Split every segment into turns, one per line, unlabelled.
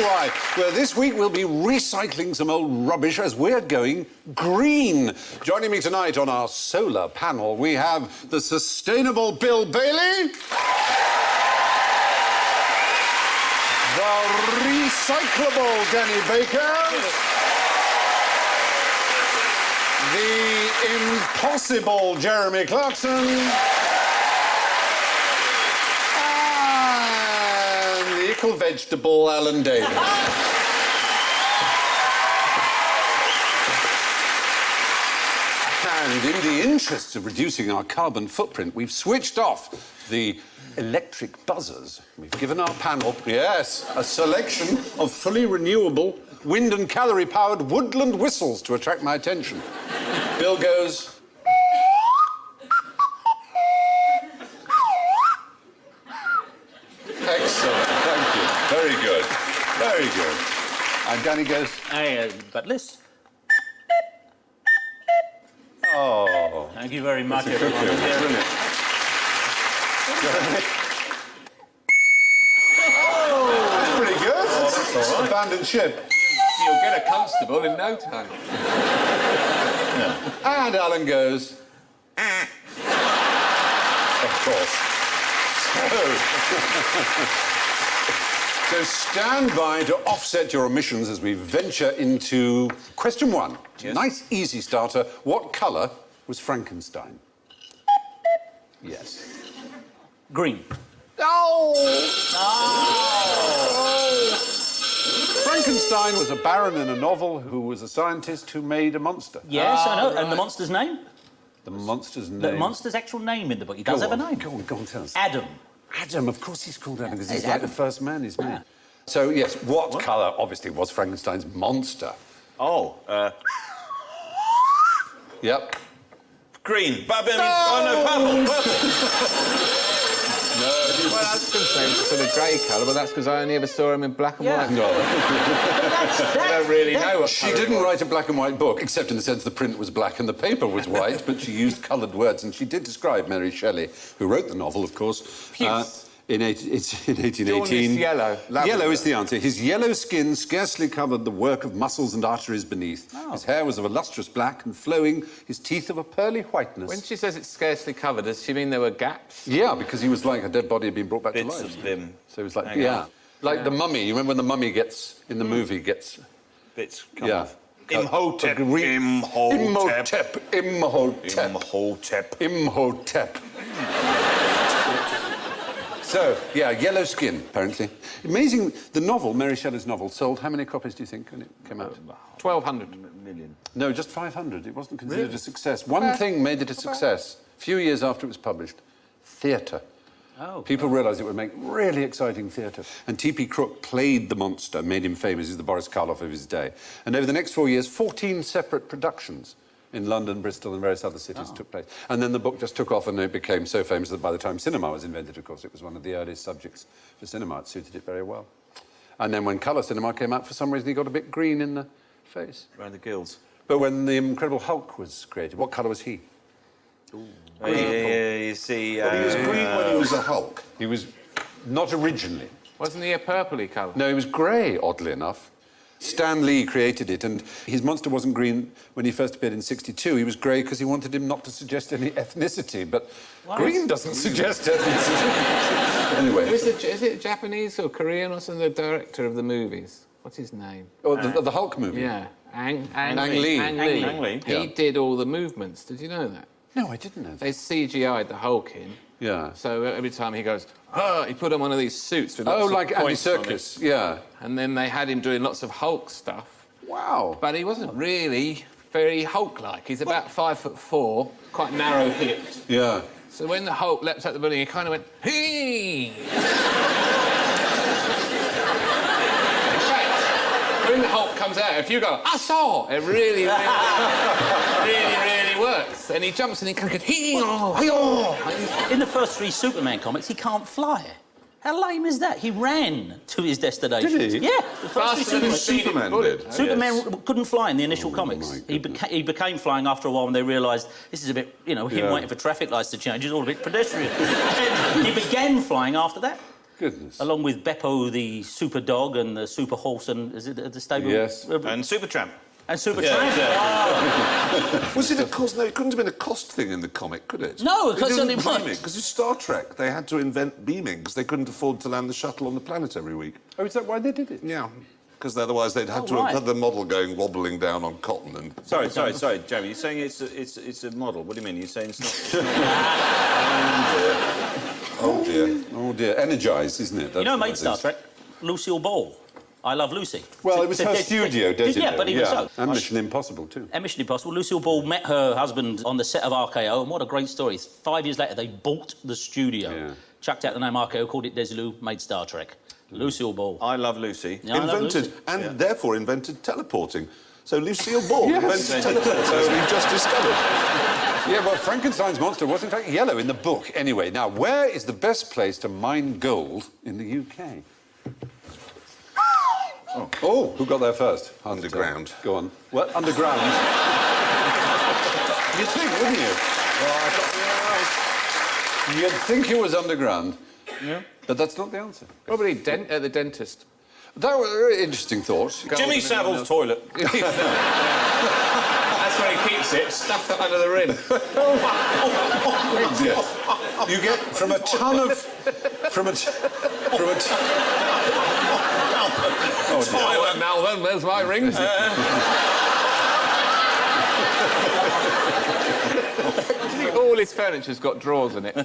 you why. Well, this week we'll be recycling some old rubbish as we're going green. Joining me tonight on our solar panel, we have the sustainable Bill Bailey, the recyclable Danny Baker, the impossible Jeremy Clarkson, vegetable Alan Davis. And in the interests of reducing our carbon footprint, we've switched off the electric buzzers. We've given our panel, yes, a selection of fully renewable wind and calorie-powered woodland whistles to attract my attention. Bill goes... Excellent, thank you. Very good, very good. And Danny goes...
Buttless.
Oh.
Thank you very much, everyone.
Brilliant. Oh, that's pretty good.
Oh, that's all right.
Abandoned ship.
You'll get a constable in no time.
And Alan goes... Of course. So stand by to offset your emissions as we venture into question one.
Yes.
Nice, easy starter. What colour was Frankenstein? Yes.
Green.
Oh! Frankenstein was a baron in a novel who was a scientist who made a monster.
Yes, I know.
right.
And the monster's name?
The monster's name...
The monster's actual name in the book. He does have a name.
Go on, tell us.
Adam.
Adam, of course he's called Adam, because he's
Adam.
like the first man, isn't he? So, yes, what colour, obviously, was Frankenstein's monster?
Oh,
Yep.
green. Purple.
Well, I was going to say sort of grey colour, but that's because I only ever saw him in black and
Yeah.
white.
No.
I don't really know what
She
colour it
didn't
was.
write a black and white book, except in the sense the print was black and the paper was white, but she used coloured words, and she did describe Mary Shelley, who wrote the novel, of course.
Puce.
It's in 1818.
Jaundice yellow.
Yellow is the answer. His yellow skin scarcely covered the work of muscles and arteries beneath.
Oh.
His hair was of a lustrous black and flowing, his teeth of a pearly whiteness.
When she says it's scarcely covered, does she mean there were gaps?
Yeah, because he was like a dead body had been brought back to
Bits
life.
of him.
So it was like,
Hang
yeah.
on.
Like the mummy. You remember when the mummy gets, in the movie, gets...
Bits come
Yeah.
off. Imhotep.
Imhotep. Imhotep.
Imhotep.
Imhotep. So, yeah, yellow skin, apparently. Amazing. The novel, Mary Shelley's novel, sold how many copies, do you think, when it came out?
1,200.
Million.
No, just 500. It wasn't considered a success. One thing made it a success. A few years after it was published. Theatre.
Oh.
People realised it would make really exciting theatre. And T.P. Crook played the monster, made him famous. He's the Boris Karloff of his day. And over the next 4 years, 14 separate productions in London, Bristol and various other cities took place. And then the book just took off and it became so famous that by the time cinema was invented, of course, it was one of the earliest subjects for cinema. It suited it very well. And then when colour cinema came out, for some reason, he got a bit green in the face.
Around the gills.
But when the Incredible Hulk was created, what colour was he?
Yeah, you see...
He was green when he was a Hulk.
He was not originally.
Wasn't he a purpley colour?
No, he was grey, oddly enough. Stan Lee created it, and his monster wasn't green when he first appeared in '62. He was grey because he wanted him not to suggest any ethnicity, but green doesn't suggest ethnicity. Anyway.
Is it Japanese or Korean or something, the director of the movies? What's his name?
Oh, the Hulk movie?
Yeah. Ang
Lee.
Lee.
Ang Lee.
He
Yeah.
did all the movements. Did you know that?
No, I didn't know that.
They CGI'd the Hulk in.
Yeah.
So every time he goes, he put on one of these suits with lots
Oh,
of
like Andy
points on it.
Serkis, yeah.
And then they had him doing lots of Hulk stuff.
Wow.
But he wasn't really very Hulk-like. He's about 5'4", quite narrow-hipped.
Yeah.
So when the Hulk leapt at the building, he kind of went, hey! In fact, when the Hulk comes out, if you go, I saw, it really, really works. And he jumps and he kind of goes, hey-oh.
In the first 3 Superman comics, he can't fly. How lame is that? He ran to his destination.
Did he?
Yeah. The first 3
Faster than
Superman
bullet.
did.
Superman couldn't fly in the initial comics.
my
He became flying after a while when they realised this is a bit, him
Yeah.
waiting for traffic lights to change is all a bit pedestrian. And he began flying after that.
Goodness.
Along with Beppo, the super dog, and the super horse, and is it at the stable?
Yes.
And Supertramp.
And super
Yeah,
tramp.
yeah.
Was it a cost? No, it couldn't have been a cost thing in the comic, could it?
No, because
They
only
didn't
one.
beaming, because it's Star Trek. They had to invent beaming because they couldn't afford to land the shuttle on the planet every week.
Oh, is that why they did it?
Yeah, because otherwise they'd have
Oh,
to
right.
have had the model going wobbling down on cotton and...
Sorry, Jeremy. You're saying it's a model. What do you mean? You're saying it's not...
Oh dear.
Oh, dear. Energised, isn't it?
You know,
That's
made
what
Star
it is.
Trek, Lucille Ball. I Love Lucy.
Well, it was her
Dead-
studio,
dead-
Desilu.
Yeah, but even so.
And Mission Impossible, too.
And Mission Impossible. Lucille Ball met her husband on the set of RKO, and what a great story. 5 years later, they bought the studio,
Yeah.
chucked out the name RKO, called it Desilu, made Star Trek. Lucille Ball.
I Love Lucy.
Yeah, I Love
Invented,
Lucy.
and therefore invented teleporting. So Lucille Ball
Yes.
invented teleporting, as we've just discovered.
Yeah, well, Frankenstein's monster was, in fact, yellow in the book. Anyway, now, where is the best place to mine gold in the UK? Oh, who got there first? Hard to tell.
Underground.
Go on. What? Underground? You'd think, wouldn't you? You'd think it was underground.
Yeah.
But that's not the answer.
Probably the dentist.
That was a very interesting thought.
Jimmy Savile's toilet.
That's where he keeps it, stuffed up under the rim.
Yes. You get from a ton of... Oh, dear.
Toilet, Melvin, there's my rings. All his furniture's got drawers in it. Now,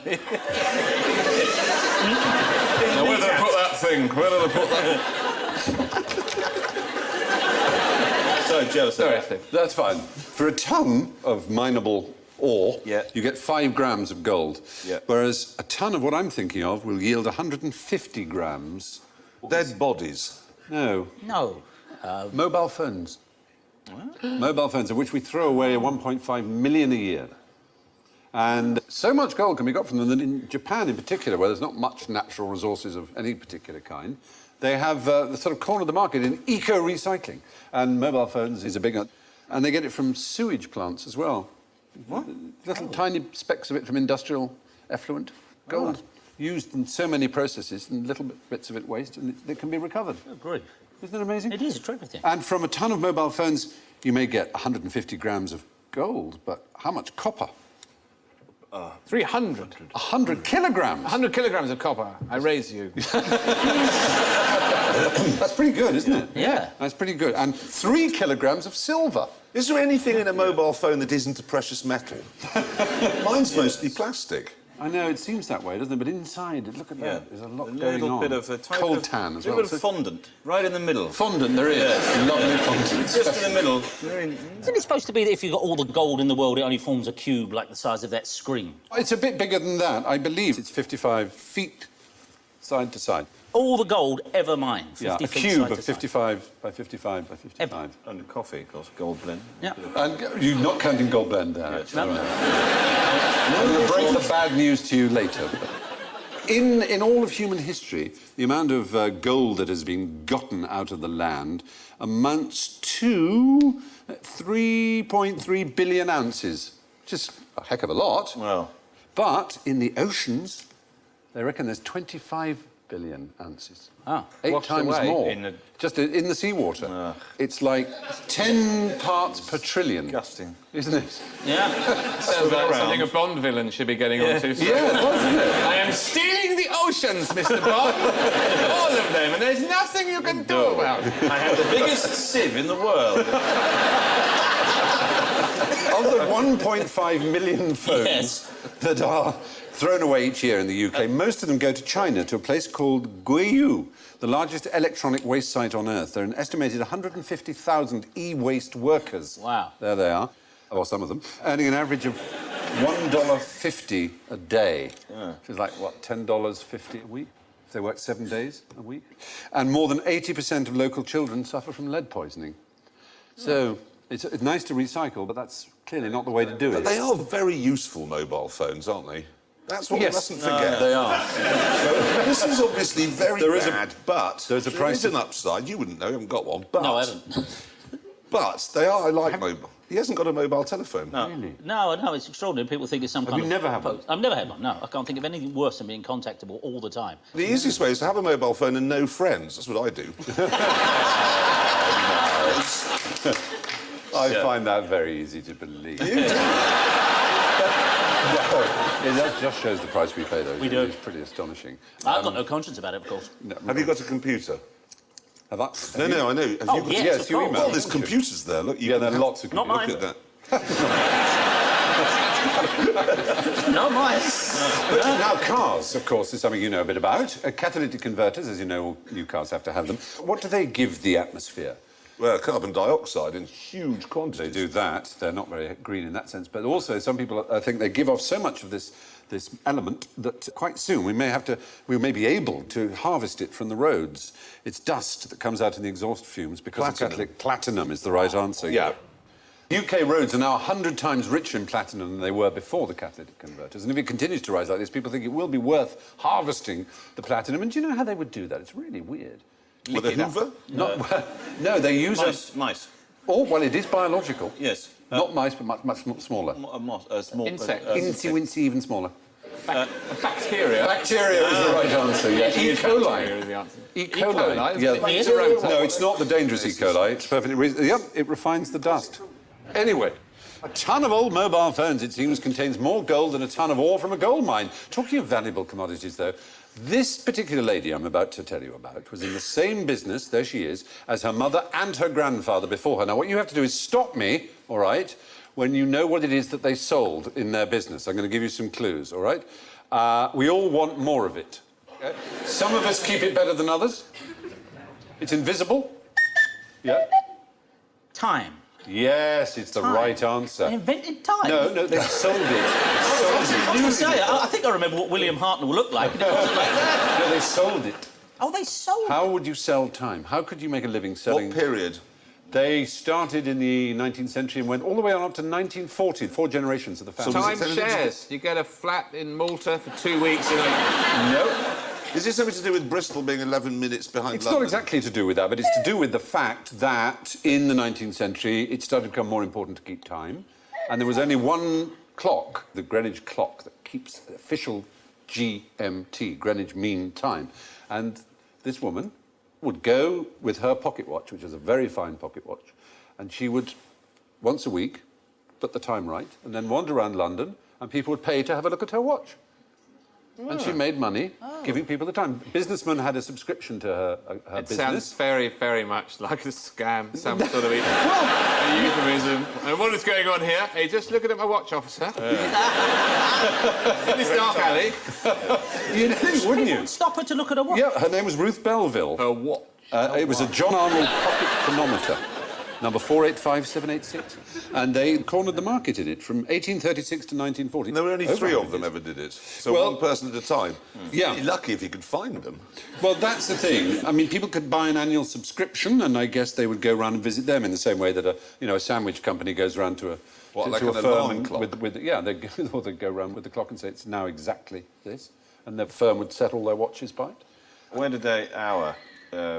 where did I put that thing? Where did I put that?
So jealous.
Sorry, Steve.
That's fine. For a ton of mineable ore,
Yeah.
you get 5 grams of gold.
Yeah.
Whereas a ton of what I'm thinking of will yield 150 grams.
Dead bodies.
No,
No.
mobile phones. Mobile phones, of which we throw away 1.5 million a year. And so much gold can be got from them that in Japan, in particular, where there's not much natural resources of any particular kind, they have the sort of corner of the market in eco-recycling. And mobile phones is a big one. And they get it from sewage plants as well. What? Little tiny specks of it from industrial effluent. Gold used in so many processes, and little bits of it waste, and it can be recovered.
Oh, great.
Isn't it amazing?
It is a terrific thing.
And from a ton of mobile phones, you may get 150 grams of gold, but how much copper?
300.
100 kilograms.
100 kilograms of copper. I raise you.
That's pretty good, isn't it?
Yeah.
That's pretty good. And 3 kilograms of silver.
Is there anything in a mobile phone that isn't a precious metal? Mine's mostly plastic.
I know, it seems that way, doesn't it? But inside, look at
Yeah.
that. There's a lot
A
going
little
on.
bit of a type
Cold
of,
tan as
a
well.
little bit of fondant, right in the middle.
Fondant, there is. Lovely fondant.
Just in the middle.
Isn't it supposed to be that if you've got all the gold in the world, it only forms a cube like the size of that screen?
It's a bit bigger than that. I believe it's 55 feet side to side.
All the gold ever mined. 50
Yeah, a
feet
cube
side
of
to side.
55 by 55 by 55.
And coffee, of course, gold blend.
Yeah.
And you're not counting gold blend there, actually. All right. I'm going to break the bad news to you later. In all of human history, the amount of gold that has been gotten out of the land amounts to 3.3 billion ounces, which is a heck of a lot.
Well,
But in the oceans, they reckon there's 25 billion ounces.
Ah.
8
Washed
times
away
more.
in the-
Just in the seawater. It's like 10 parts per trillion.
disgusting.
Isn't it?
Yeah.
Sounds like
around.
something a Bond villain should be getting onto. So.
Yeah, it was, isn't it?
I am stealing the oceans, Mr. Bond. All of them, and there's nothing you can do about it.
I have the biggest sieve in the world.
Of the 1.5 million phones
Yes.
that are thrown away each year in the UK, most of them go to China, to a place called Guiyu, the largest electronic waste site on Earth. There are an estimated 150,000 e-waste workers.
Wow.
There they are, or some of them, earning an average of $1.50 a day. Which is like, what, $10.50 a week? If they work 7 days a week. And more than 80% of local children suffer from lead poisoning. So it's nice to recycle, but that's clearly not the way to do it.
But they are very useful mobile phones, aren't they? That's what we mustn't forget.
They are.
This is obviously very
There is
bad, but
there's a
there
price
is an upside. You wouldn't know, you haven't got one. But,
No, I haven't.
But they are like mobile. He hasn't got a mobile telephone.
No.
Really?
No, it's extraordinary. People think it's some kind
you
of...
never had one?
I've never had one, no. I can't think of anything worse than being contactable all the time.
The easiest way is to have a mobile phone and no friends. That's what I do.
I find that very easy to believe. That just shows the price we pay, though.
We do.
It's pretty astonishing.
I've got no conscience about it, of course.
No,
Have you got a computer?
have I?
No, I know. Have you got...
yes, of
you
course.
email.
Well, there's computers there. Look, you
Yeah,
can
there are
have-
lots of
Not
computers.
mine.
Look at that.
No, mine.
But now, cars, of course, is something you know a bit about. Catalytic converters, as you know, all new cars have to have them. What do they give the atmosphere?
Well, carbon dioxide in huge quantities.
They do that. They're not very green in that sense. But also, some people think they give off so much of this element that quite soon we may be able to harvest it from the roads. It's dust that comes out in the exhaust fumes because of catalytic... Platinum is the right answer.
Yeah.
UK roads are now 100 times richer in platinum than they were before the catalytic converters. And if it continues to rise like this, people think it will be worth harvesting the platinum. And do you know how they would do that? It's really weird.
With a Hoover?
No, they use
Mice.
Oh, well, it is biological.
Yes.
Not mice, but much smaller.
Small
Insect.
Incy-wincy, even smaller.
Bacteria.
Bacteria is the right answer, yeah. E.
Bacteria
coli.
is the answer.
E. coli.
isn't
Yeah.
it? It's around
No, it's not the dangerous E. coli. It's perfectly reasonable. Yep, it refines the dust. Anyway, a ton of old mobile phones, it seems, contains more gold than a ton of ore from a gold mine. Talking of valuable commodities, though, this particular lady I'm about to tell you about was in the same business, there she is, as her mother and her grandfather before her. Now, what you have to do is stop me, all right, when you know what it is that they sold in their business. I'm going to give you some clues, all right? We all want more of it. Okay? Some of us keep it better than others. It's invisible. Yeah.
Time.
Yes, it's the right answer.
They invented time.
No, they sold it.
I was going to say, I think I remember what William Hartnell looked like. But it wasn't like that.
No, they sold it.
Oh, they sold
How would you sell time? How could you make a living selling...
What period?
They started in the 19th century and went all the way on up to 1940, 4 generations of the family.
was it
Time
television?
shares. You get a flat in Malta for 2 weeks. You know.
No,
Is this something to do with Bristol being 11 minutes behind
it's
London?
not exactly to do with that, but it's to do with the fact that in the 19th century it started to become more important to keep time, and there was only one clock, the Greenwich clock, that keeps the official GMT, Greenwich Mean Time. And this woman would go with her pocket watch, which is a very fine pocket watch, and she would, once a week, put the time right, and then wander around London, and people would pay to have a look at her watch. And she made money giving people the time. Businessmen had a subscription to her
It
business.
sounds very, very much like a scam, some sort of a euphemism. And what is going on here? Hey, just looking at my watch, officer. In this dark alley.
You'd think, wouldn't you?
Stop her to look at her watch.
Yeah, her name was Ruth Belville.
A watch.
It was a John Arnold pocket chronometer, number 485786. And they cornered the market in it from 1836 to 1940.
There were only
Over
3 of
100
them
years.
ever did it. So
Well-
one person at a time.
Yeah.
You'd be lucky if you could find them.
Well, that's the thing. I mean, people could buy an annual subscription, and I guess they would go around and visit them in the same way that a sandwich company goes around to a
What,
to
like
a
an
firm
alarm
and
clock?
or they go around with the clock and say it's now exactly this, and the firm would settle their watches by it.
Where did they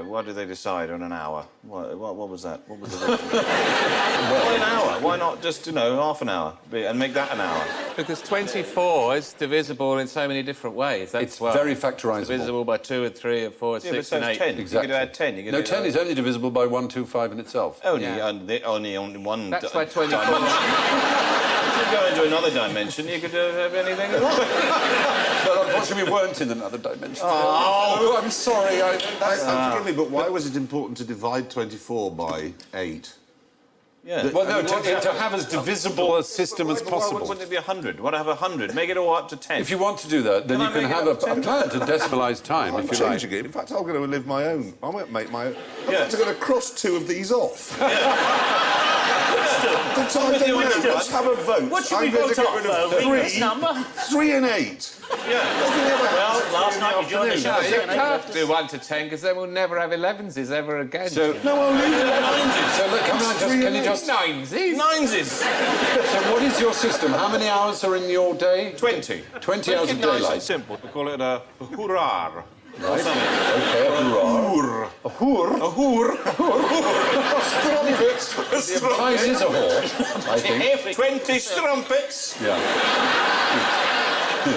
why did they decide on an hour? What was that? What was the Why an hour? Why not just, half an hour and make that an hour?
Because 24 is divisible in so many different ways. That's
It's
why.
very factorisable.
It's divisible by 2 and 3 and 4 and
Yeah, but
6
so
and
it's
8.
10.
Exactly.
You could add 10. You could
No,
do
10
that.
is only divisible by 1, 2, 5 in itself.
Only,
Yeah.
only on one
That's why 24.
If you go into another dimension, you could have anything you want.
But unfortunately, we weren't in another dimension. Oh, I'm sorry.
Forgive me, but why was it important to divide 24 by 8?
Yeah.
Well, no, to have as divisible a system as
Why
possible.
wouldn't it be 100? Why not have 100? Make it all up to 10.
If you want to do that, then
Can
you
I
can
make it
have
up
a
10?
plan to decimalise time,
I'm
if you like.
changing it. In fact, I'm going to live my own. I won't make my own. In
Yeah.
fact, I'm going to cross 2 of these off. The time
with
they
you on
know.
this
Let's have a vote.
What should we
I'm going
vote
to get
off,
rid
though?
of
Read this
3,
number.
3 and 8.
Yeah.
Well, last night you joined the show.
No, you
saying
can't do 1 to 10 because then we'll never have 11s ever again.
So,
No, I'll leave it at
so look, can you just...
9s.
Nineses.
So what is your system? How many hours are in your day?
20.
20 hours of
Nice and
daylight.
simple. We call it a hurrah.
Right. Okay, a hoor. A hoor?
A hoor.
Stop it. Time is a whore, I think.
20 strumpets.
Yeah.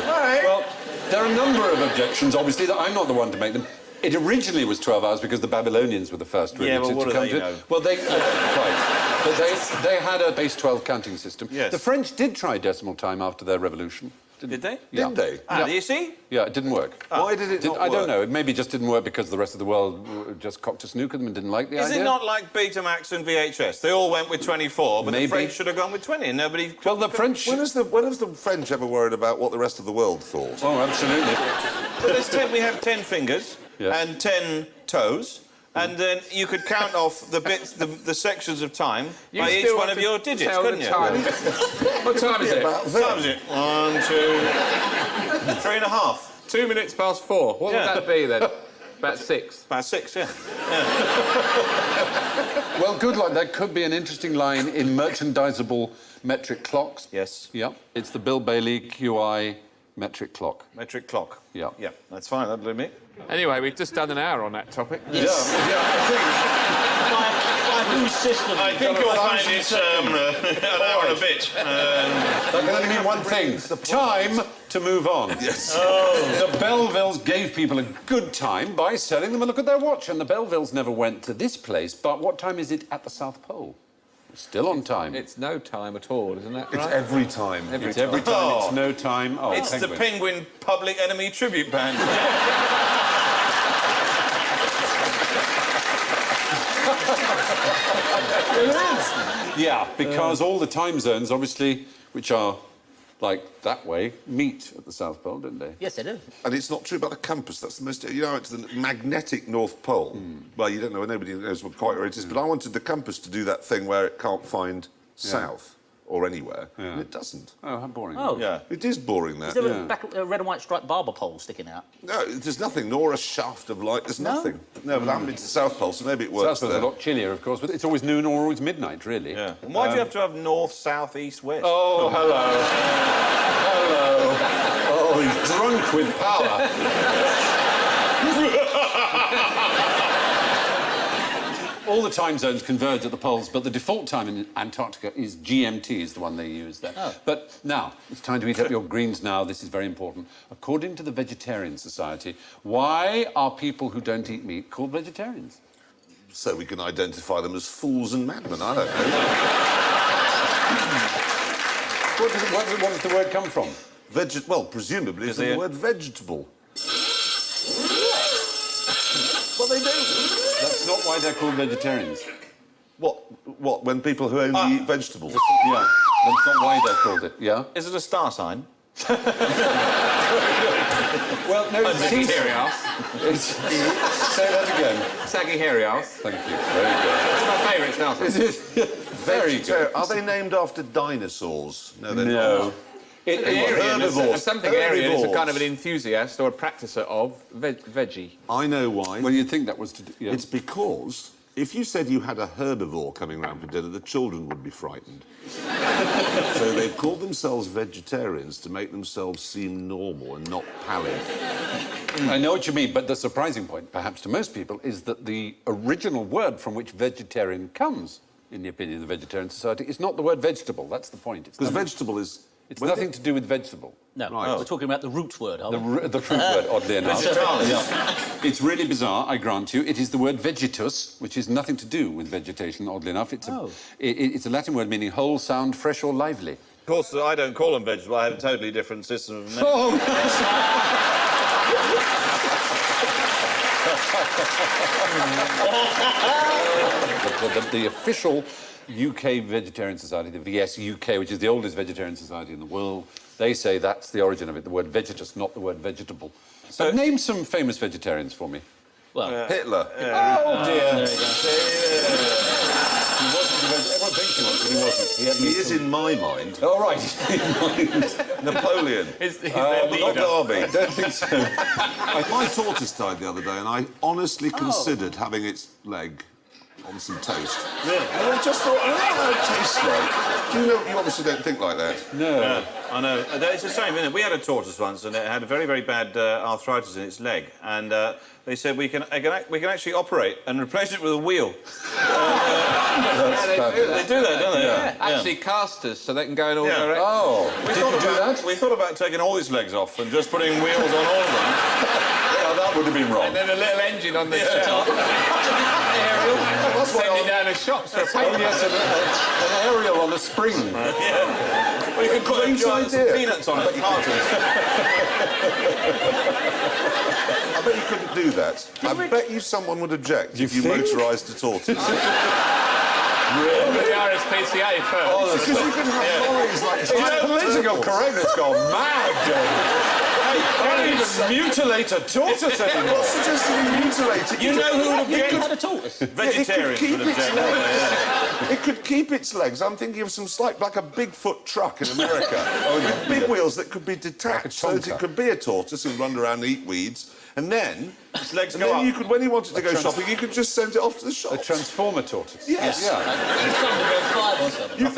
All right.
Well, there are a number of objections, obviously, that I'm not the one to make them. It originally was 12 hours because the Babylonians were the first really
Yeah, well, what
to
do
come
they
to
know?
it. Well, right. But they had a base 12 counting system.
Yes.
The French did try decimal time after their revolution.
Did they?
Yeah.
Didn't they?
Ah,
Yeah.
do you see?
Yeah, it didn't work.
Why did it not
I don't
work?
know. It maybe just didn't work because the rest of the world just cocked a snooker them and didn't like the
Is
idea.
it not like Betamax and VHS? They all went with 24, but
Maybe.
the French should have gone with 20, and nobody...
Well, the French...
When has the French ever worried about what the rest of the world thought?
Oh, absolutely.
But we have 10 fingers
Yes.
and 10 toes, and then you could count off the bits, the sections of time
You
by each
still
one
want
of
to
your digits,
tell the
couldn't you?
time. What time is it?
About
What
that.
time is it? 1, 2, 3.5.
2 minutes past 4. What
Yeah.
would that be then? About 6.
About 6, yeah.
Well, good luck. That could be an interesting line in merchandisable metric clocks.
Yes.
Yeah. It's the Bill Bailey QI metric clock.
Metric clock.
Yeah.
Yeah, that's fine, that'll do me.
Anyway, we've just done an hour on that topic.
Yeah,
By whose system?
I think you'll find it's an hour and a bit.
That can only mean one thing. Time to move on.
Yes.
The Belvilles gave people a good time by selling them a look at their watch, and the Belvilles never went to this place, but what time is it at the South Pole? Still on time.
It's no time at all, isn't that
It's
right?
every time.
It's every time.
Oh.
It's no time. Oh,
It's the Penguin Public Enemy Tribute Band.
Yeah, because all the time zones, obviously, which are like that way, meet at the South Pole, don't they?
Yes, they do.
And it's not true about the compass. That's the most... You know, it's the magnetic North Pole. Well, you don't know, nobody knows what quite where it is, but I wanted the compass to do that thing where it can't find south or anywhere, and it doesn't.
Oh, how boring.
Oh.
Yeah.
It is boring, that.
Is there a red and white striped barber pole sticking out?
No, there's nothing, nor a shaft of light. There's nothing. No, but I haven't been to the South Pole, so maybe it works
South Pole's
there.
a lot chillier, of course, but it's always noon or always midnight, really.
Yeah. And why do you have to have north, south, east, west?
Oh, hello. Hello. Oh, he's drunk with power. All the time zones converge at the poles, but the default time in Antarctica is GMT, is the one they use there.
Oh.
But now, it's time to eat up your greens now. This is very important. According to the Vegetarian Society, why are people who don't eat meat called vegetarians?
So we can identify them as fools and madmen. I don't know.
What does the word come from?
Well, presumably it's the word vegetable. Well, they do.
That's not why they're called vegetarians.
What? When people who only eat vegetables?
Yeah, that's not why they're called it. Yeah?
Is it a star sign?
Well, no,
Sagittarius.
Say that again.
Sagittarius.
Thank you. Very good.
It's my favourite star sign.
Very good.
Are they named after dinosaurs? No, they're
No.
not.
Herbivores. Something Aryan is a kind of an
Herbivores.
enthusiast or a practicer of veggie.
I know why.
Well, you'd think that was to do... Yeah.
It's because if you said you had a herbivore coming round for dinner, the children would be frightened. So they've called themselves vegetarians to make themselves seem normal and not pallid.
I know what you mean, but the surprising point, perhaps to most people, is that the original word from which vegetarian comes, in the opinion of the Vegetarian Society, is not the word vegetable. That's the point. It's
Because
nothing,
vegetable is...
it's nothing to do with vegetable.
No,
Right.
we're talking about the root word, aren't we?
The fruit word, oddly enough.
Vegetalis.
Yeah. It's really bizarre, I grant you. It is the word vegetus, which is nothing to do with vegetation, oddly enough. It's it's a Latin word meaning whole, sound, fresh or lively.
Of course, I don't call them vegetable. I have a totally different system of naming.
The official UK Vegetarian Society, the VS UK, which is the oldest vegetarian society in the world, they say that's the origin of it, the word vegetus, not the word vegetable. So name some famous vegetarians for me.
Well,
Hitler.
Oh, dear.
there you go.
He wasn't a everyone thinks he was, but he wasn't.
He is in my mind.
All right.
Napoleon.
Not
Not Derby.
I don't think so.
My tortoise died the other day, and I honestly considered having its leg on some toast.
Really?
And I just thought, I don't know how it tastes like. Do you know, you obviously don't think like that.
No.
Yeah, I know. It's the same, isn't it? We had a tortoise once, and it had a very, very bad arthritis in its leg, and they said we can actually operate and replace it with a wheel. They do that, don't they?
Yeah. Actually, casters, so they can go in all
Yeah.
directions.
Oh,
We thought about taking all his legs off and just putting wheels on all of them.
that would have been wrong.
And then a little engine on the shelf. Sending down the shops for
Oh,
paint.
yes, an aerial on a spring.
Well, you can put giant peanuts on it.
I bet you couldn't do that. I bet you someone would object if you
think?
motorised a tortoise.
The RSPCA first.
Because you can have lorries like
Political correctness gone mad, James. Can't even mutilate a tortoise anymore.
I'm not suggesting you mutilate it.
You know who would
You
object?
had a tortoise.
Vegetarians would object.
It could keep its legs. I'm thinking of some like a Bigfoot truck in America. With big wheels that could be detached so that
tonka.
it could be a tortoise and run around and eat weeds. And then,
His legs
and
go
then
up.
you could, when he wanted to go shopping, you could just send it off to the shop.
A transformer tortoise.
Yes.
Yeah.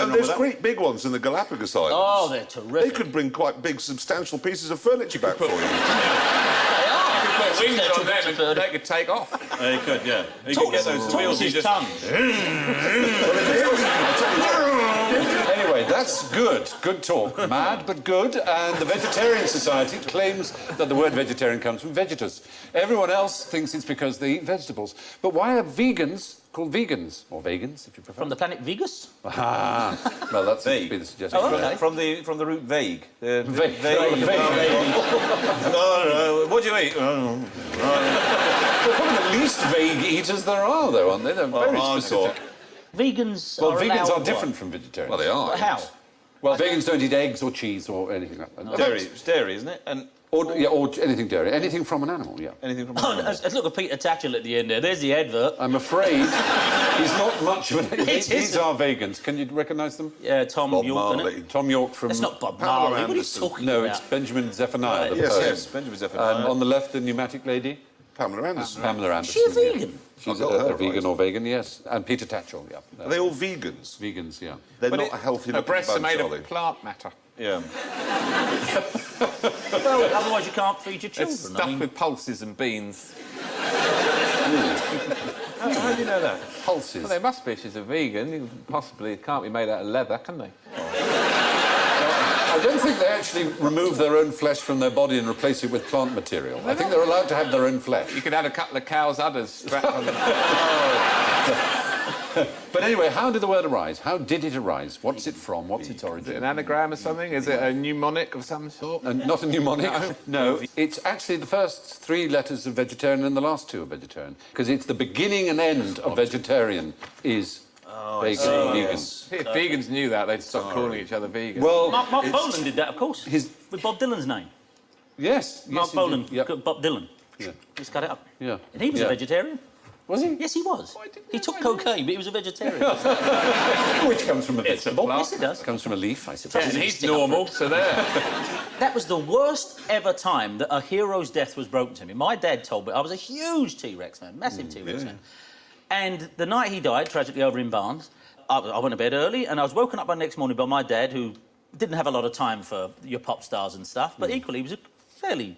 And there's great big ones in the Galapagos Islands.
Oh, they're terrific.
They could bring quite big, substantial pieces of furniture back for you.
They are.
Put wings
They're
on them and
terrific.
they could take off.
He could, yeah. He could get those wheels. He
Tortoise's
just...
tongue.
Anyway, that's good. Good talk. Mad, but good. And the Vegetarian Society claims that the word vegetarian comes from vegetus. Everyone else thinks it's because they eat vegetables. But why are vegans called vegans? Or vegans, if you prefer.
From the planet Vegas?
Ah, well, that's
Vague.
be the suggestion.
Oh, okay.
From the root vague.
Vague.
No, what do you eat?
They're probably the least vague eaters there are, though, aren't they? They're very specific.
Vegans
Well,
are
vegans
allowed
are
what?
different from vegetarians.
Well, they are.
How?
Well, vegans don't eat eggs or cheese or anything like that.
Dairy. It's dairy, isn't it? And
Or anything dairy. Anything from an animal, yeah.
anything from...
Oh, let's look at Peter Tatchell at the end there. There's the advert.
I'm afraid he's not much of an...
It
These
isn't.
are vegans. Can you recognise them?
Yeah, Tom
Bob
York,
Marley.
isn't it?
Tom York from...
That's not Bob
Pamela
Marley. What are you
Anderson.
talking
No,
about?
it's Benjamin Zephaniah, the
Yes,
poet.
yes.
Benjamin
And
Zephaniah.
on the left, the pneumatic lady,
Pamela Anderson.
Pamela
Is
Anderson.
she a vegan?
She's
I got her
a vegan
right.
or vegan, yes. And Peter Tatchell, yeah.
Are they all vegans?
Vegans, yeah.
They're
But
not a healthy
Her
looking
breasts are
bunch,
made
are they?
of plant matter.
Yeah.
Well, otherwise you can't feed your children.
It's stuffed with pulses and beans.
How do you know that?
Pulses.
Well, they must be. She's a vegan. You possibly can't be made out of leather, can they?
I don't think they actually remove their own flesh from their body and replace it with plant material. I think they're allowed to have their own flesh.
You could add a couple of cow's udders strapped on them.
But anyway, how did the word arise? How did it arise? What's it from? What's its
Is it
origin?
an anagram or something? Is it a mnemonic of some sort?
And not a mnemonic? No. It's actually the first 3 letters of vegetarian and the last 2 of vegetarian. Because it's the beginning and end of vegetarian is vegan.
yes.
If vegans knew that, they'd stop calling each other vegan.
Well,
Mark Bolan did that, of course. With Bob Dylan's name.
yes.
Mark
yes,
Bolan.
Yep.
Bob Dylan.
Yeah.
He's cut it up.
Yeah.
And he was a
Yeah.
vegetarian.
Was he?
Yes, he was. He took cocaine, but he was a vegetarian.
Which comes from a vegetable.
Yes, it does.
Comes from a leaf, I suppose.
and he's normal, so there.
That was the worst ever time that a hero's death was broken to me. My dad told me I was a huge T-Rex fan, massive T-Rex fan. And the night he died, tragically over in Barnes, I went to bed early and I was woken up by the next morning by my dad, who didn't have a lot of time for your pop stars and stuff, but equally he was a fairly,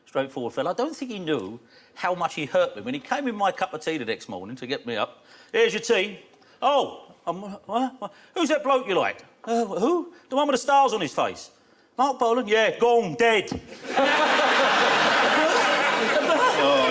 straightforward fella. I don't think he knew how much he hurt me when he came in my cup of tea the next morning to get me up. Here's your tea. Oh, what? Who's that bloke you like? Who? The one with the stars on his face. Mark Bolan? Yeah, gone, dead.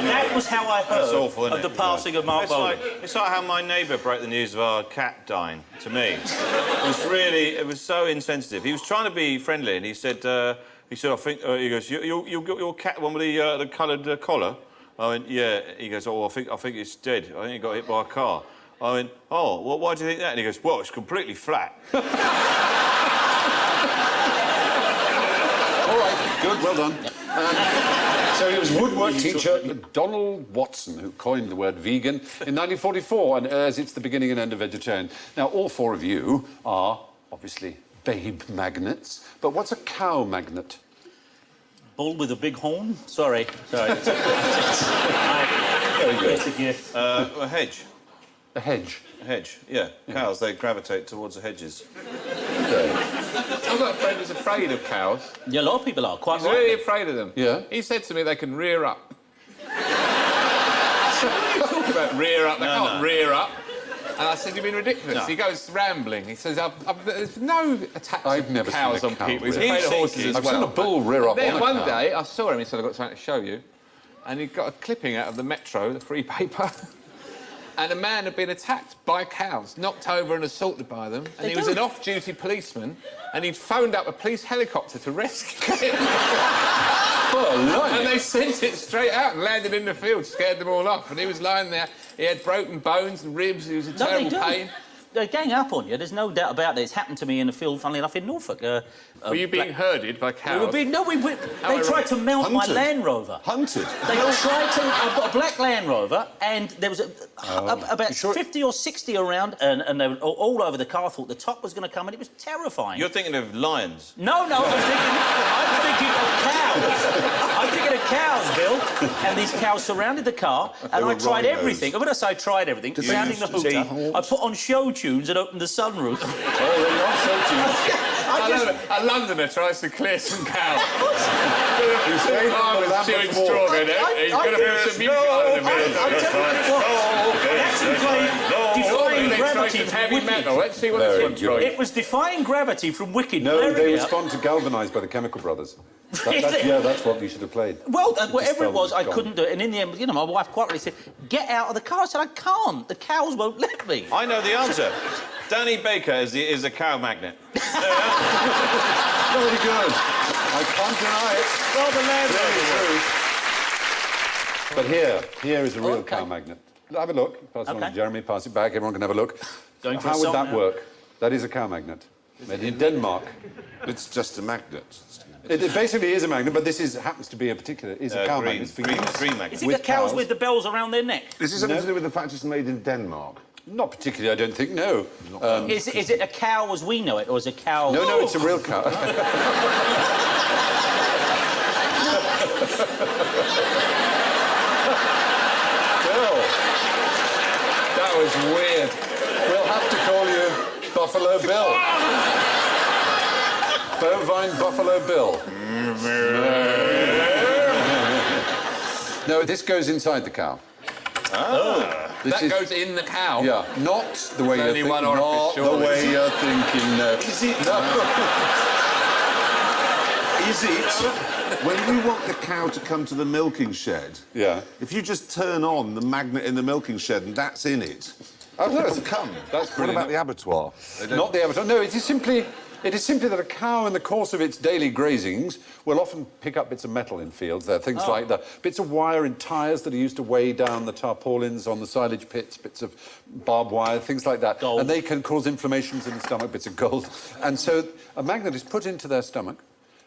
That was how I heard
That's awful, isn't
of the
it?
passing of Mark Bolan.
It's like how my neighbour broke the news of our cat dying to me. It was so insensitive. He was trying to be friendly and he said, I think, he goes, you got your cat, one with the coloured collar? I went, yeah. He goes, oh, I think it's dead. I think it got hit by a car. I went, oh, well, why do you think that? And he goes, well, it's completely flat.
All right, good, well done. So he was woodwork teacher Donald Watson, who coined the word vegan in 1944, and as it's the beginning and end of vegetarian. Now, all 4 of you are, obviously, babe magnets, but what's a cow magnet?
Bull with a big horn? Sorry.
Very good.
It's a gift.
A hedge.
A hedge.
A hedge, yeah. Cows, they gravitate towards the hedges.
I've got a friend who's afraid of cows.
Yeah, a lot of people are, quite
He's
right.
really afraid of them.
Yeah.
He said to me they can rear up. Talk about rear up. They can't rear up. And I said, you've been ridiculous.
No.
He goes rambling. He says, there's no attacks
I've
of
never
cows
seen a
on
cow
people. He's
rear.
afraid of horses as
I've
well.
seen a bull rear up
Then
on a
one
cow.
day, I saw him. He said, I've got something to show you. And he got a clipping out of the Metro, the free paper. And a man had been attacked by cows, knocked over and assaulted by them. And he was an off-duty policeman, and he'd phoned up a police helicopter to rescue him. And they sent it straight out and landed in the field, scared them all off. And he was lying there. He had broken bones and ribs. He was in terrible pain.
They gang up on you. There's no doubt about it. It's happened to me in a field, funnily enough, in Norfolk.
Were you being herded by cows?
They tried to mount my Land Rover.
Hunted?
They tried to... I've got a black Land Rover, and there was about 50 or 60 around, and they were all over the car. I thought the top was going to come, and it was terrifying.
You're thinking of lions.
No, I'm thinking of cows. I'm thinking of cows, Bill. And these cows surrounded the car, and I tried everything. And when I say I tried everything, sounding the hooter, I put on show tunes and opened the sunroof.
A Londoner tries to clear some cows. He's
saying
chewing straw in it. He's going to put some music on in a minute.
I'll tell you what it was. Actually playing Defying Gravity from
heavy
Wicked.
metal. Let's see what this one's like.
It was Defying Gravity from Wicked.
No, they respond to Galvanised by the Chemical Brothers. That's what you should have played.
Well, whatever it was, I couldn't do it. And in the end, my wife quite really said, get out of the car. I said, I can't. The cows won't let me.
I know the answer. Danny Baker is a cow magnet.
Very good. I can't deny it.
Well, the Land Rover.
But here is a real cow magnet. Have a look. Pass it on to Jeremy, pass it back. Everyone can have a look. How would that work? That is a cow magnet. Made in Denmark.
It's just a magnet.
It basically is a magnet, but this happens to be a cow magnet.
Green magnet.
Is it the cows with the bells around their neck?
Is this something to do with the fact it's made in Denmark?
Not particularly, I don't think, no.
Is it a cow as we know it, or is it a cow...
No, it's a real cow. Bill,
That was weird.
we'll have to call you Buffalo Bill. Bovine Buffalo Bill. No, this goes inside the cow.
That goes in the cow?
Yeah, not the way you're thinking. Not the way you're thinking, no.
Is it? Is it? When you want the cow to come to the milking shed, if you just turn on the magnet in the milking shed and that's in it, it'll come.
That's
what about the abattoir?
Not the abattoir. No, it is simply that a cow in the course of its daily grazings will often pick up bits of metal in fields. There are things like the bits of wire in tyres that are used to weigh down the tarpaulins on the silage pits, bits of barbed wire, things like that.
Gold.
And they can cause inflammations in the stomach, bits of gold. And so a magnet is put into their stomach,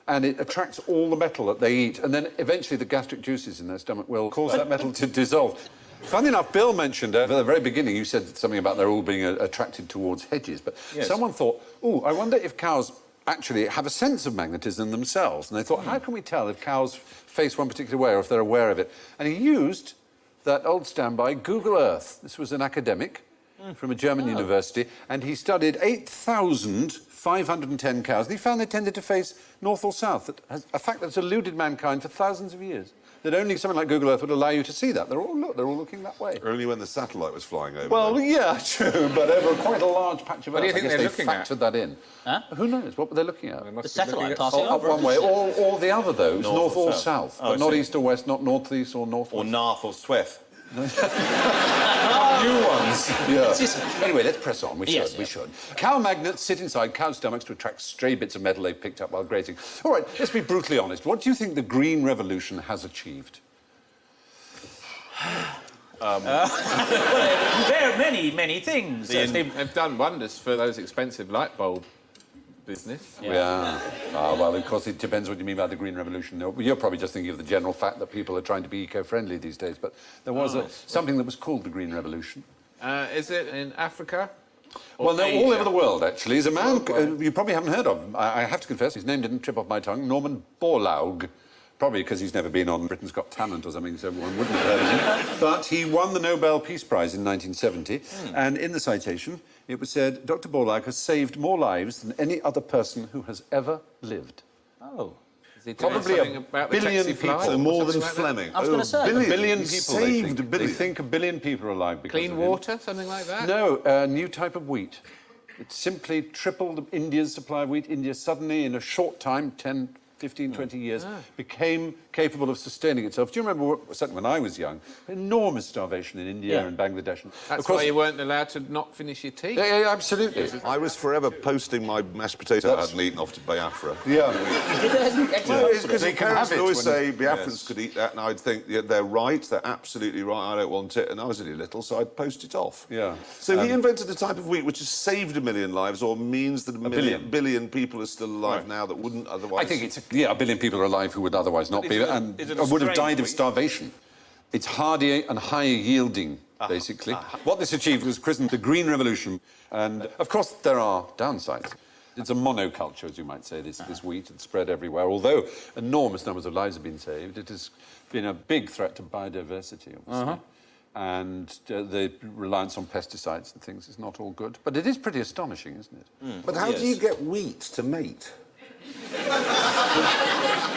and it attracts all the metal that they eat, and then eventually the gastric juices in their stomach will cause that metal to dissolve. Funny enough, Bill mentioned at the very beginning, you said something about they're all being attracted towards hedges, but someone thought, I wonder if cows actually have a sense of magnetism themselves. And they thought, how can we tell if cows face one particular way or if they're aware of it? And he used that old standby, Google Earth. This was an academic from a German university, and he studied 8,510 cows, and he found they tended to face north or south, a fact that's eluded mankind for thousands of years. That only something like Google Earth would allow you to see that. They're all looking that way.
Only when the satellite was flying over.
Well, yeah, true, but over quite a large patch of Earth.
What do you think
I guess
they're
they
looking at?
factored that in.
Huh?
Who knows? What were they looking at?
The satellite passing
Up
over.
one way, or the other, those, north or south.
Oh,
But not east or west, not north-east or north-west.
Or Narth or Sweth.
New ones. Yeah. Anyway, let's press on. We should. Cow magnets sit inside cow stomachs to attract stray bits of metal they've picked up while grazing. All right, let's be brutally honest. What do you think the Green Revolution has achieved?
Well, there are many things.
They've done wonders for those expensive light bulb business.
Yeah. Well, of course, it depends what you mean by the Green Revolution. No, you're probably just thinking of the general fact that people are trying to be eco-friendly these days, but there was something that was called the Green Revolution.
Is it in Africa?
Well, no, all over the world, actually. There's a man you probably haven't heard of. I have to confess, his name didn't trip off my tongue, Norman Borlaug. Probably because he's never been on Britain's Got Talent or something, so one wouldn't have heard of him. But he won the Nobel Peace Prize in 1970, and in the citation, it was said, Dr. Borlaug has saved more lives than any other person who has ever lived.
Oh.
Is he tell you
Probably
something
a
about the
billion
taxi flight
people.
or
So more than
something like that?
Fleming.
I was gonna say.
A billion
He
people,
saved
they
a billion.
They think a billion people are alive because
Clean
of him.
water, something like that?
No, a new type of wheat. It simply tripled India's supply of wheat. India suddenly, in a short time, 10, 15, 20 years, became capable of sustaining itself. Do you remember, certainly when I was young, enormous starvation in India and Bangladesh? And
That's
of course,
why you weren't allowed to not finish your tea.
Yeah, absolutely.
I was forever posting my mashed potato I hadn't eaten off to Biafra.
Yeah.
Well, it's because
They
the
can
parents
have it
would always
when-
say Biafrans could eat that, and I'd think, yeah, they're right, they're absolutely right, I don't want it, and I was only little, so I'd post it off.
Yeah.
So he invented a type of wheat which has saved a million lives, or means that a billion people are still alive now that wouldn't otherwise...
I think it's a billion people are alive who would otherwise not be,
is it a-
and
is it a
would have
strain
died of
wheat?
starvation. It's hardier and higher yielding, basically. What this achieved was christened the Green Revolution, and of course there are downsides. It's a monoculture, as you might say, this wheat. It's spread everywhere. Although enormous numbers of lives have been saved, it has been a big threat to biodiversity, obviously. And the reliance on pesticides and things is not all good. But it is pretty astonishing, isn't it?
But how do you get wheat to mate?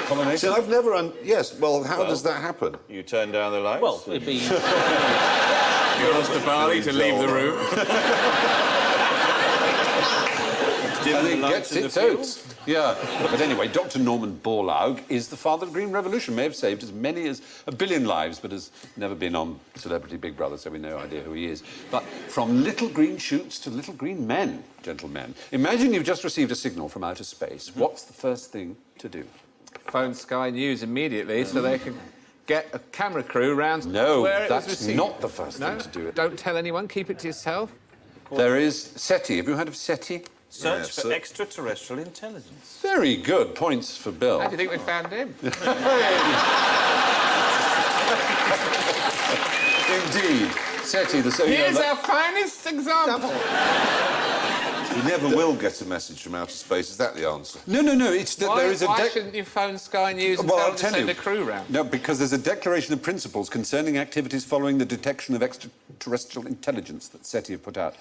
Pollination?
See, I've never... Yes, well, how does that happen?
You turn down the lights.
Well, it'd be...
You asked the barley to leave the room.
dim
And
the
it
lights
gets
in the
its
field.
oats. Yeah. But anyway, Dr. Norman Borlaug is the father of the Green Revolution. May have saved as many as a billion lives, but has never been on Celebrity Big Brother, so we have no idea who he is. But from little green shoots to little green men, gentlemen. Imagine you've just received a signal from outer space. What's the first thing to do?
Phone Sky News immediately so they can get a camera crew round
No,
where it was
that's
received.
not the first
No?
thing to do.
Don't tell anyone, keep it to yourself.
There is SETI. Have you heard of SETI?
Search
Yeah,
for
so-
extraterrestrial intelligence.
Very good. Points for Bill.
How do you think we found him?
Indeed. SETI, the... So,
Here's our finest example.
You never will get a message from outer space, is that the answer?
No. It's that
Why,
there is a...
why shouldn't you phone Sky News and
Well,
tell
I'll
them to
tell
send
you.
a crew round?
No, because there's a declaration of principles concerning activities following the detection of extraterrestrial intelligence that SETI have put out.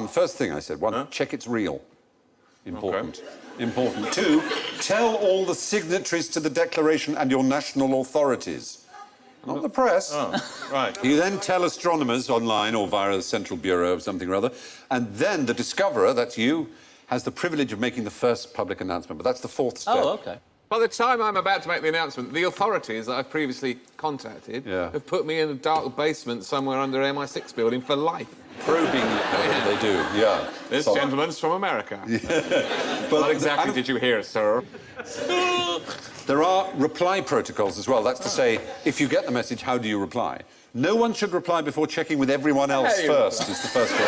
First thing I said, check it's real. Important. Important. 2, tell all the signatories to the declaration and your national authorities. Not the press.
Right.
You then tell astronomers online or via the Central Bureau of something or other, and then the discoverer, that's you, has the privilege of making the first public announcement. But that's the fourth step.
Oh, OK.
By the time I'm about to make the announcement, the authorities that I've previously contacted have put me in a dark basement somewhere under MI6 building for life.
Probing what they do, yeah.
This
So-
gentleman's from America.
But
What exactly did you hear, sir?
There are reply protocols as well. That's to say, if you get the message, how do you reply? No one should reply before checking with everyone else
Hey.
first, is the first one.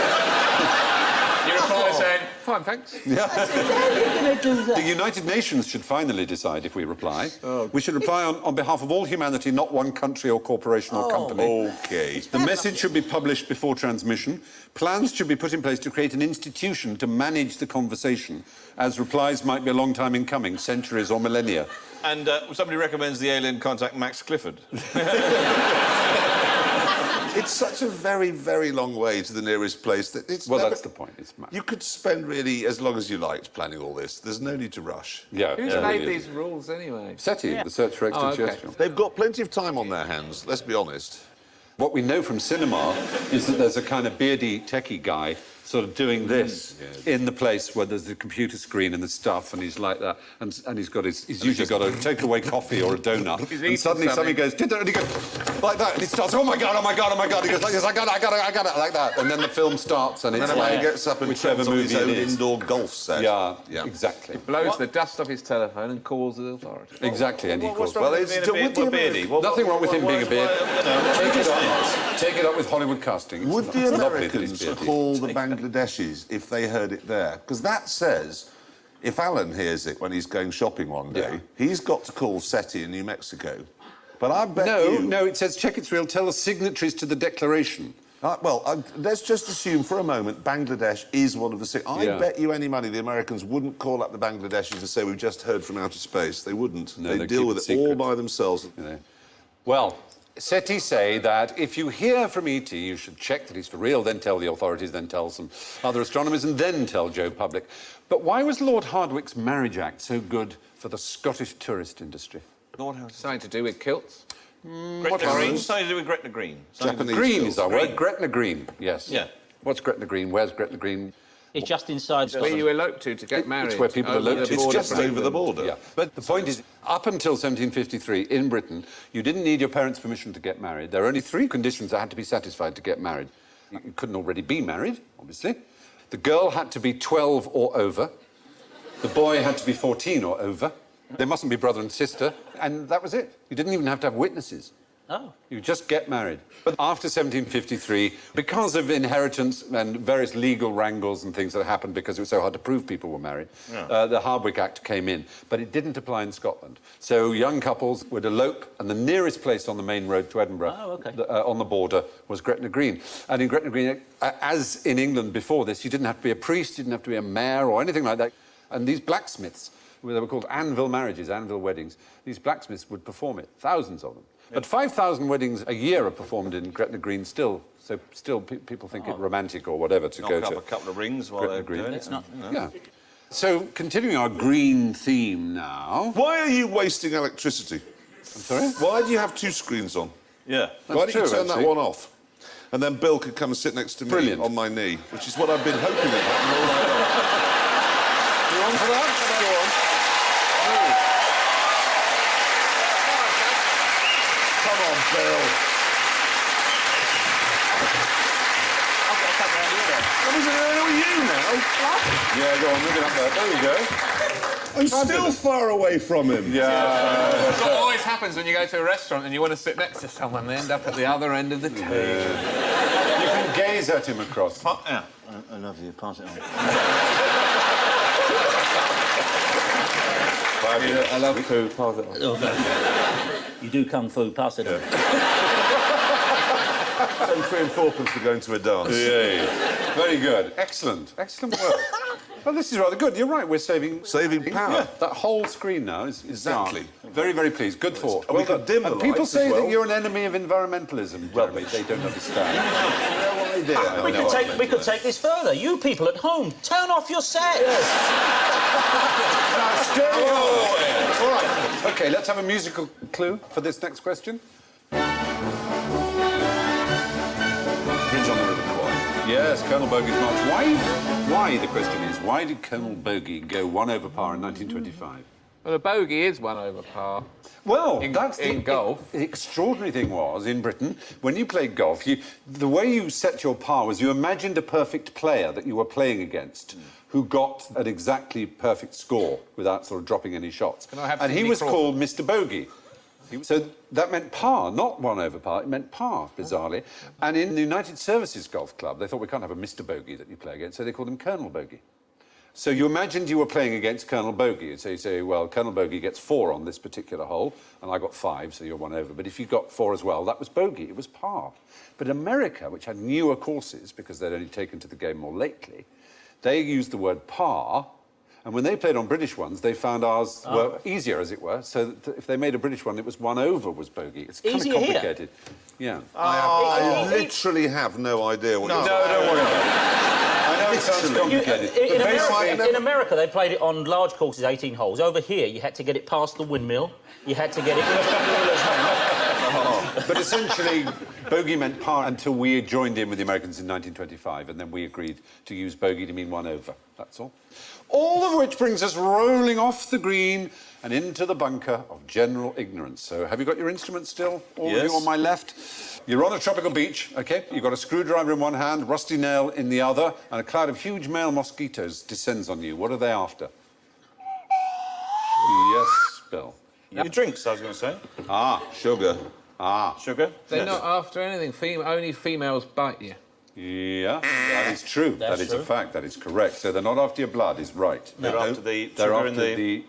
You reply saying, fine, thanks.
The United Nations should finally decide if we reply. We should reply on behalf of all humanity, not one country or corporation or company.
OK.
The message should be published before transmission. Plans should be put in place to create an institution to manage the conversation, as replies might be a long time in coming, centuries or millennia.
And somebody recommends the alien contact Max Clifford.
It's such a very, very long way to the nearest place that it's
Well,
never...
that's the point. It's mad.
You could spend really as long as you liked planning all this. There's no need to rush.
Yeah.
Who's
yeah,
made
really
these rules anyway?
SETI, the search for extraterrestrial.
They've got plenty of time on their hands, let's be honest.
What we know from cinema is that there's a kind of beardy techie guy sort of doing this in the place where there's the computer screen and the stuff, and he's like that, and he's got he's usually got a takeaway coffee or a donut, and suddenly somebody goes, and he goes like that, and he starts, oh my god, he goes like this, I got it, like that, and then the film starts, and it's
And then a man
like
gets up and
whichever
turns on his
movie
own
it is.
indoor golf set.
Yeah,
Yeah.
exactly.
Blows the dust off his telephone and calls the authorities.
Exactly, and he calls.
Well, it's
beardy.
Nothing wrong with him being a beard. Take it up with Hollywood casting. It's
Would the
lovely that he's
Americans
beardy.
call the Bangladeshis if they heard it there? Because that says, if Alan hears it when he's going shopping one day, he's got to call SETI in New Mexico. But I bet
No, it says check it's real. Tell the signatories to the declaration.
Let's just assume for a moment Bangladesh is one of the... I bet you any money the Americans wouldn't call up the Bangladeshis and say, we've just heard from outer space. They wouldn't.
No,
They'd
they'd
deal
keep
with
it
it all
secret.
by themselves.
You know. Well, SETI say that if you hear from ET, you should check that he's for real, then tell the authorities, then tell some other astronomers, and then tell Joe Public. But why was Lord Hardwicke's Marriage Act so good for the Scottish tourist industry?
Something to do with kilts?
Gretna Green. Something to do with Gretna Green.
Japanese
Green
girls.
is our word. Gretna Green, yes.
Yeah.
What's Gretna Green? Where's Gretna Green?
It's just inside
Where
Scotland.
you elope to get married.
It's where people
over
elope
the
to.
It's
border
just
from
over
England.
the border.
Yeah, but the point is, up until 1753, in Britain, you didn't need your parents' permission to get married. There are only 3 conditions that had to be satisfied to get married. You couldn't already be married, obviously. The girl had to be 12 or over. The boy had to be 14 or over. They mustn't be brother and sister. And that was it. You didn't even have to have witnesses.
Oh.
You just get married. But after 1753, because of inheritance and various legal wrangles and things that happened because it was so hard to prove people were married, the Hardwicke Act came in. But it didn't apply in Scotland. So young couples would elope, and the nearest place on the main road to Edinburgh, on the border, was Gretna Green. And in Gretna Green, as in England before this, you didn't have to be a priest, you didn't have to be a mayor or anything like that. And these blacksmiths, they were called anvil marriages, anvil weddings, these blacksmiths would perform it, thousands of them. But 5,000 weddings a year are performed in Gretna Green still, so still people think it romantic or whatever to go
Knock
to.
up a couple of rings while
Gretna
they're
Green.
doing it.
It's not...
Yeah. So, continuing our green theme now...
Why are you wasting electricity?
I'm sorry?
Why do you have 2 screens on?
Yeah.
Why don't you
true,
turn
actually.
that one off? And then Bill could come and sit next to me
Brilliant.
on my knee, which is what I've been hoping would happen all night long.
You on for that? Go on.
Come on, Bill.
I've got to come round here then.
What is it? Who are you now?
Yeah, go on, move it up there. There you go.
I'm still far away from him.
Yeah.
That's what always happens when you go to a restaurant and you want to sit next to someone, they end up at the other end of the table.
You can gaze at him across.
Yeah. I love you. Pass it on.
I love poo, pass it on.
Oh, you do kung fu, pass it on.
And 3 and 4pence for going to a dance.
Yeah. Very good. Excellent. Excellent work. Well, this is rather good. You're right, we're saving
Power.
Yeah, that whole screen now is
Exactly.
dark. Very, very pleased. Good thought.
And we could dim the
And people
lights
say
as well.
that you're an enemy of environmentalism, Jeremy. They don't understand.
No idea.
We could take this further. You people at home, turn off your set.
All right. OK, let's have a musical clue for this next question.
Bridge on the River Kwai.
Yes, Colonel Bogey's March. Why, the question is, why did Colonel Bogey go 1 over par in 1925?
Well, a bogey is 1 over par.
Well,
In-
that's
in golf.
The extraordinary thing was, in Britain, when you played golf, the way you set your par was you imagined a perfect player that you were playing against who got an exactly perfect score without sort of dropping any shots.
Can I have
and he
Sidney
was
Crawford?
called Mr. Bogey. So that meant par, not 1 over par. It meant par, bizarrely. And in the United Services Golf Club, they thought we can't have a Mr. Bogey that you play against, so they called him Colonel Bogey. So you imagined you were playing against Colonel Bogey. So you say, well, Colonel Bogey gets 4 on this particular hole, and I got 5, so you're 1 over. But if you got 4 as well, that was bogey. It was par. But America, which had newer courses, because they'd only taken to the game more lately, they used the word par. And when they played on British ones, they found ours were easier, as it were. So that if they made a British one, it was 1 over was bogey. It's kind of
Easier here?
complicated. Yeah.
I literally have no idea what you're
No, don't worry about it. I know it sounds complicated.
In
but basically,
in America, they played it on large courses, 18 holes. Over here, you had to get it past the windmill. You had to get it...
but essentially, bogey meant par until we joined in with the Americans in 1925, and then we agreed to use bogey to mean 1 over. That's all. All of which brings us rolling off the green and into the bunker of general ignorance. So, have you got your instruments still? All of
Yes.
you on my left? You're on a tropical beach, OK? You've got a screwdriver in one hand, rusty nail in the other, and a cloud of huge male mosquitoes descends on you. What are they after? Yes, Bill.
Your drinks, I was going to say.
Ah,
Sugar.
Sugar?
They're not after anything. Only females bite you.
yeah, that is true.
That's
That is
true.
a fact. That is correct. So they're not after your blood, is right.
They're after the
They're
sugar
after
in
the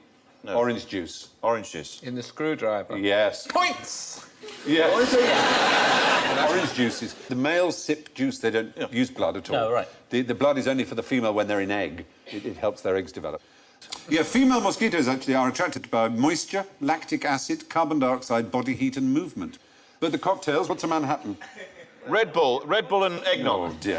orange juice.
orange juice.
In the screwdriver.
Yes.
Points!
Yes. Orange juice is... The males sip juice. They don't use blood at all.
No, right.
The blood is only for the female when they're in egg. It helps their eggs develop. Yeah, female mosquitoes actually are attracted by moisture, lactic acid, carbon dioxide, body heat and movement. But the cocktails, what's a Manhattan?
Red Bull and eggnog.
Oh, dear.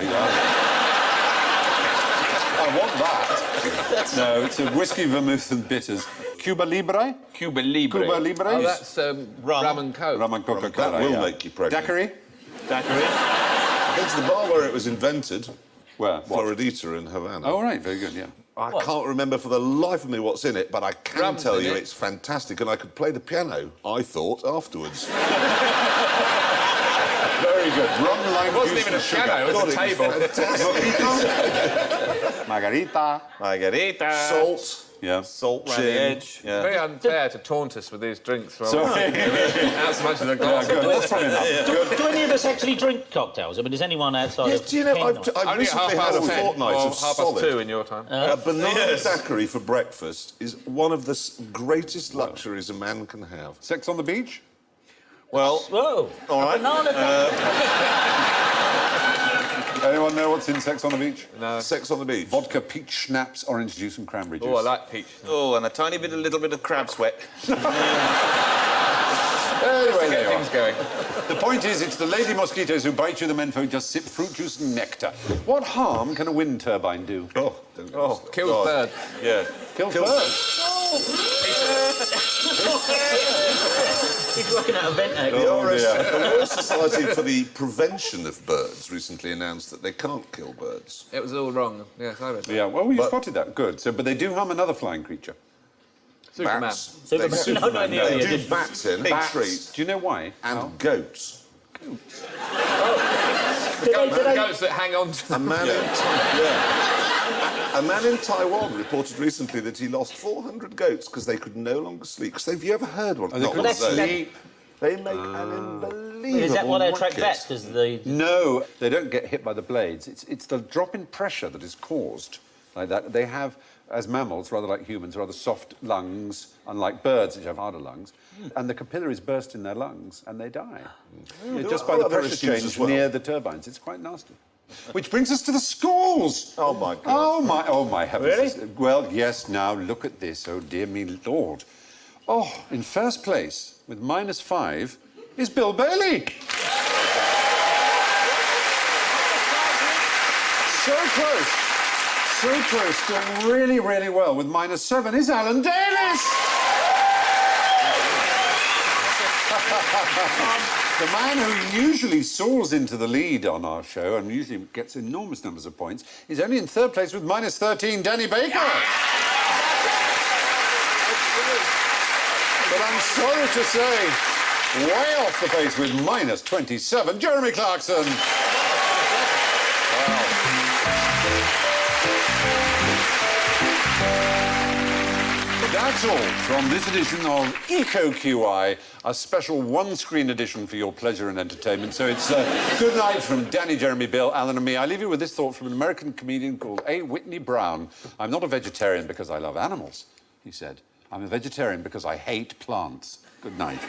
I want that. No, it's a whiskey, vermouth and bitters. Cuba Libre?
Cuba Libre.
Cuba Libre?
Oh, that's rum and coke.
Rum and Coca-Cola,
That will make you pregnant.
Daiquiri?
Daiquiri.
I went to the bar where it was invented,
Where?
Floridita in Havana.
Oh, right, very good, yeah.
I can't remember for the life of me what's in it, but I can
Rum's
tell
in
you
it.
it's fantastic, and I could play the piano, I thought, afterwards.
Very good. Rum, lime,
It wasn't
juice
even a
and sugar.
piano, it was a table.
Margarita.
Margarita.
Salt.
Yeah.
Salt round the
Gin.
edge. Yeah.
Very unfair to taunt us with these drinks.
So-
Not so much as a glass.
Good, that's probably enough. Good.
Do any of us actually drink cocktails? I mean, does anyone outside
Yes,
of
do you know,
Ken
I've
or-
recently had a
10
fortnight
or
of
half
solid.
past 2 in your time.
A banana
Yes.
daiquiri for breakfast is one of the greatest luxuries a man can have.
Sex on the beach?
Well,
Whoa!
all right.
Banana
Anyone know what's in Sex on the Beach?
No.
Sex on the beach.
Vodka, peach schnapps, orange juice and cranberry juice.
Oh, I like peach.
Oh, and a little bit of crab sweat.
Anyway, there
Get
you are.
things going.
The point is, it's the lady mosquitoes who bite you, the men folk just sip fruit juice and nectar. What harm can a wind turbine do?
Oh,
Kills
God.
birds.
Yeah.
Kill birds.
He's working out a vent egg.
The
Oh,
the Royal Society for the Prevention of Birds recently announced that they can't kill birds.
It was all wrong. Yes, I read that.
Yeah, well, you
But-
spotted that. Good. So, but they do harm another flying creature.
Superman.
Bats.
Superman.
They,
No, no, no,
they
yeah,
do
did-
bats in the street
Do you know why?
and goats.
The goats that hang on to
A man a man in Taiwan reported recently that he lost 400 goats because they could no longer sleep. Because have you ever heard one?
They
Not
couldn't
one of those.
sleep.
They make an unbelievable
Is that why they attract
racket.
bats? Because the
No, they don't get hit by the blades. It's the drop in pressure that is caused like that. They have, as mammals, rather like humans, rather soft lungs, unlike birds, which have harder lungs. And the capillaries burst in their lungs and they die. Just by
There
the
are other
pressure
issues
change
as well.
near the turbines. It's quite nasty. Which brings us to the scores.
Oh, my God.
Oh my heavens.
Really?
Well, yes, now look at this. Oh, dear me Lord. Oh, in first place, with -5, is Bill Bailey. So close. So close. Still really, really well. With -7 is Alan Davis. The man who usually soars into the lead on our show and usually gets enormous numbers of points is only in third place with -13, Danny Baker. But I'm sorry to say, way off the pace with -27, Jeremy Clarkson. That's all from this edition of EcoQI, a special one-screen edition for your pleasure and entertainment. So it's good night from Danny, Jeremy, Bill, Alan and me. I leave you with this thought from an American comedian called A. Whitney Brown. I'm not a vegetarian because I love animals, he said. I'm a vegetarian because I hate plants. Good night.